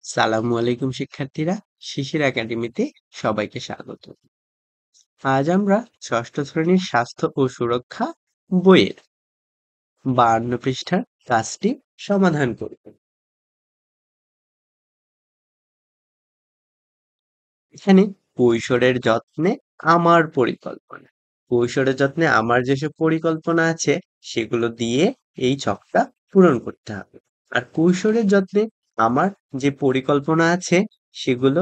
সালামু আলাইকুম শিক্ষার্থীরা, শিশির একাডেমিতে সবাইকে স্বাগত। আজ আমরা ষষ্ঠ শ্রেণীর স্বাস্থ্য ও সুরক্ষা বইয়ের 52 পৃষ্ঠার কাজটি সমাধান করব। এখানে কৈশোরের যত্নে আমার পরিকল্পনা। কৈশোরের যত্নে আমার যেসব পরিকল্পনা আছে সেগুলো দিয়ে এই ছকটা পূরণ করতে হবে। আর কৈশোরের যত্নে আমার যে পরিকল্পনা আছে সেগুলো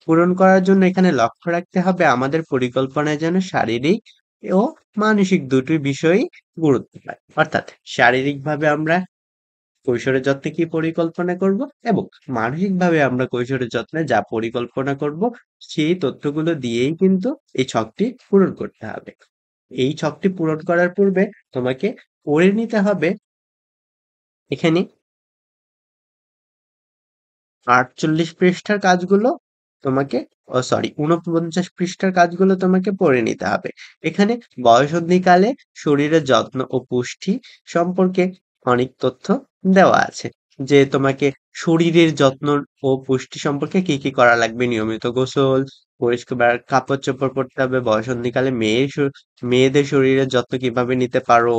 পূরণ করার জন্য এখানে লক্ষ্য রাখতে হবে আমাদের পরিকল্পনায় যেন শারীরিক ও মানসিক দুটি বিষয়ই গুরুত্ব পায়। অর্থাৎ শারীরিকভাবে আমরা কৈশোরের যত্নে কি পরিকল্পনা করব এবং মানসিকভাবে আমরা কৈশোরের যত্নে যা পরিকল্পনা করব সেই তথ্যগুলো দিয়েই কিন্তু এই ছকটি পূরণ করতে হবে। এই ছকটি পূরণ করার পূর্বে তোমাকে পড়ে নিতে হবে এখানে ৪৮ পৃষ্ঠার কাজগুলো তোমাকে ৪৯ পৃষ্ঠার কাজগুলো তোমাকে পড়ে নিতে হবে। এখানে বয়ঃসন্ধিকালে শরীরের যত্ন ও পুষ্টি সম্পর্কে অনেক তথ্য দেওয়া আছে। যে তোমাকে শরীরের যত্ন ও পুষ্টি সম্পর্কে কি, কি করা লাগবে? নিয়মিত গোসল, পরিষ্কার কাপড়-চোপড় পরতে হবে। বয়ঃসন্ধিকালে মেয়েদের শরীরের যত্ন কিভাবে নিতে পারো?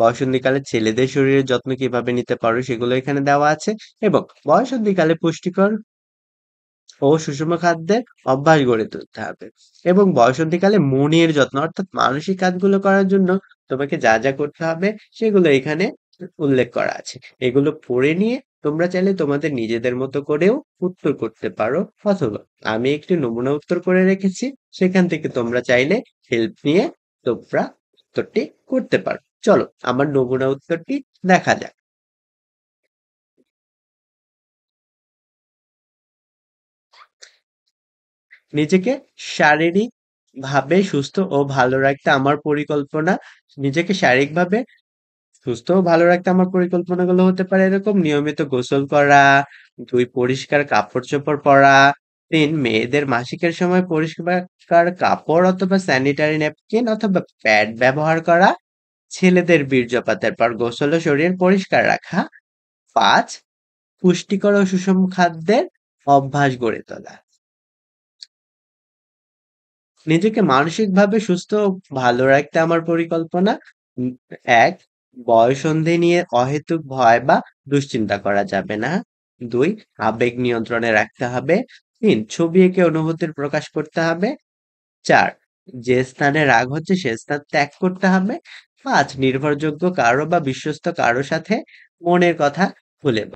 বয়ঃসন্ধিকালে ছেলেদের শরীরের যত্ন কিভাবে নিতে পারো? সেগুলো এখানে দেওয়া আছে। এবং বয়ঃসন্ধিকালে পুষ্টিকর ও সুষম খাদ্যের অভ্যাস গড়ে তুলতে হবে এবং বয়ঃসন্ধিকালে মনের যত্ন অর্থাৎ মানসিক কাজগুলো করার জন্য তোমাকে যা যা করতে হবে সেগুলো এখানে উল্লেখ করা আছে। এগুলো পড়ে নিয়ে তোমরা চাইলে তোমাদের নিজেদের মতো করেও উত্তর করতে পারো, অথবা আমি একটি নমুনা উত্তর করে রেখেছি, সেখান থেকে তোমরা চাইলে হেল্প নিয়ে তোমরা উত্তরটি করতে পারো। চলো আমার নমুনা উত্তরটি দেখা যাক। নিজেকে শারীরিকভাবে সুস্থ ও ভালো রাখতে আমার পরিকল্পনা। নিজেকে শারীরিকভাবে সুস্থ ও ভালো রাখতে আমার পরিকল্পনাগুলো হতে পারে এরকম: নিয়মিত গোসল করা, ২ পরিষ্কার কাপড়-চোপড় পরা, ৩ মেয়েদের মাসিকের সময় পরিষ্কার কাপড় অথবা স্যানিটারি ন্যাপকিন অথবা প্যাড ব্যবহার করা, ছেলেদের বীর্যপাতের পর গোসল ও শরীর পরিষ্কার রাখা, ৫ পুষ্টিকর ও সুষম খাদ্যের অভ্যাস গড়ে তোলা। নিজেকে মানসিকভাবে সুস্থ ও ভালো রাখতে আমার পরিকল্পনা: ১ বয়ঃসন্ধি নিয়ে অহেতুক ভয় বা দুশ্চিন্তা করা যাবে না। ২ আবেগ নিয়ন্ত্রণে রাখতে হবে। ৩ ছবি এঁকে অনুভূতির প্রকাশ করতে হবে। ৪ যে স্থানে রাগ হচ্ছে সে স্থান ত্যাগ করতে হবে। ৫ নির্ভরযোগ্য কারো বা বিশ্বস্ত কারো সাথে মনের কথা খুলে